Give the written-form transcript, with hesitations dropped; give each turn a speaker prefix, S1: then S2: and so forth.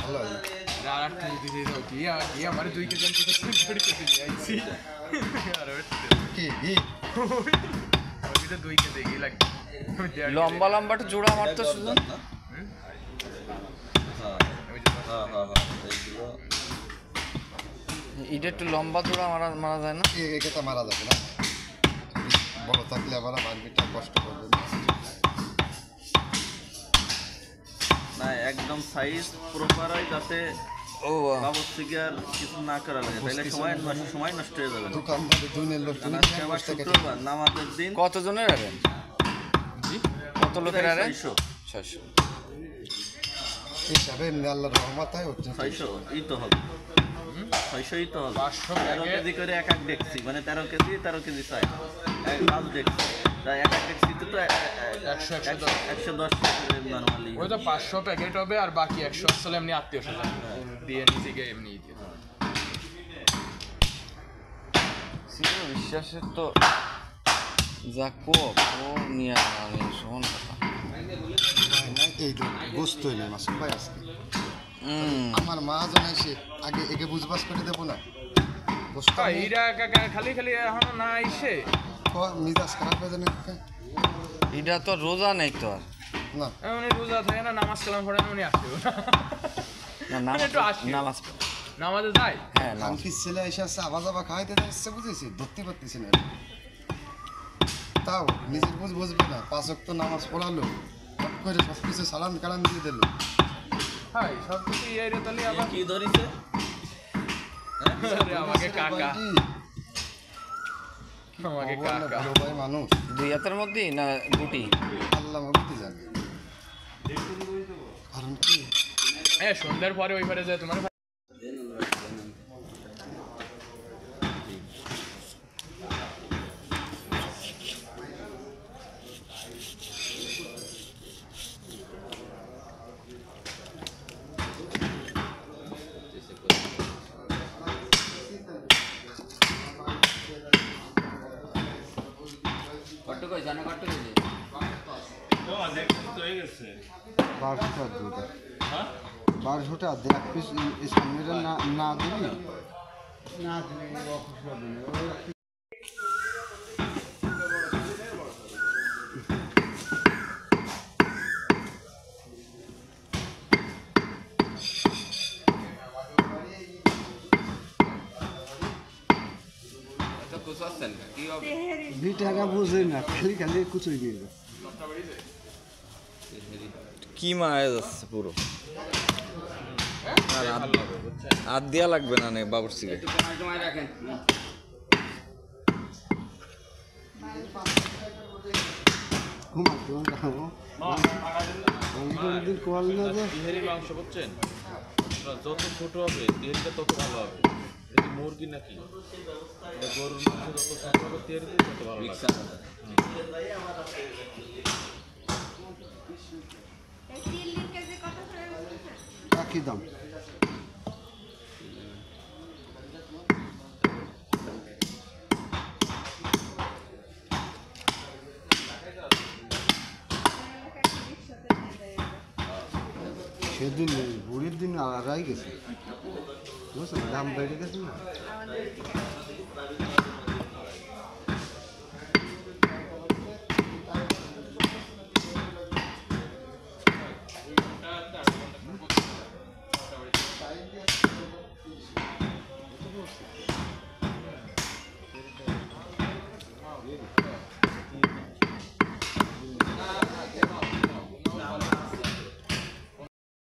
S1: ভালো হয়
S2: আর কি আমার 2 কেজি আইছি কি 2 কেজি কি লাগে
S3: লম্বা লম্বা তো জোড়া মারতো সুজন। এটা একটু লম্বা জোড়া মারা যায় না?
S1: এটা মারা যাবে না, বড় থাকলে আবার মারবিটা কষ্ট করবে
S4: না, একদম সাইজ প্রপার হয় যাতে
S3: ও
S4: বাবুর থেকে আর কিছু না করা লাগে, তাহলে সময় নষ্ট হয়ে যাবে।
S1: দোকানদারে দুইনের লোক
S4: আবার শুক্রবার নামাজের দিন।
S3: কতজনের আরেন? কত লোকের আরেন? 600
S1: হিসাবে আল্লাহর রহমত হয়
S4: 600 ই তো হবে, 600 ই তো হবে। 13 কেজি করে এক দেখছি, মানে 13 কেজি চাই এক দেখছি, তাই এক দেখছি তো 110 নরমালি।
S2: ওই তো 500 প্যাকেট হবে আর বাকি 100 আসলে এমনি আত্মীয় স্বজন দিয়ে নিজেকে এমনি দিয়ে
S3: বিশ্বাসের তো যা কোপ ও নিয়ে আমি সমান কথা
S1: এই তো বুঝতোই না মাসুম ভাই আজকে আমার মা জানাইছে আগে একে বুঝবাস করে দেবো না
S2: এরা খালি খালি এখনো না আইসে
S1: মিজাজ খারাপ হয়ে যায় না।
S3: এটা তো রোজা নেই তো আর
S1: না
S2: উনি রোজা থাকে না, নামাজ কালাম পড়েন উনি আসবে নামাজে যায়।
S3: হ্যাঁ
S1: আনকি ছেলে এসে আসছে আবার যাবা খাওয়াইতে যাচ্ছে বুঝেছি, ধরতে পারতেছি না, তাও নিজের বুঝবে না। 5 ওয়াক্ত নামাজ পড়ালো, হট করে সব কিছু সালাম কালাম দিয়ে দিল।
S2: হ্যাঁ সব কিছু ইয়ে তাহলে আবার
S4: কি ধরিছে
S2: আমাকে কাকা আমাকে কাকা
S1: বড় ভাই মানুষ
S3: 2 হাতের মধ্যে না গুটি
S1: আল্লাহ মধ্যে জানে। কারণ কি
S2: সন্ধ্যার পরে ওই পারে যায় তোমার
S1: বারোটা দেখ পিস সামনে না দিবি না টাকা বুঝে না, খালি খালি কুচুই দিয়ে
S3: কি মারা যাচ্ছে পুরো, হাত দেওয়া লাগবে না নে বাবুর সিগে।
S4: মাংস বুঝছেন, যত ছোট হবে তেলটা তত ভালো হবে। মুরগি নাকি গরুর মাংস যত ছোট হবে তেল তত ভালো লাগবে।
S1: কি দাম? সেদিন বুড়ির দিন আড়াই গেছে, বুঝছেন দাম বেড়ে গেছে না।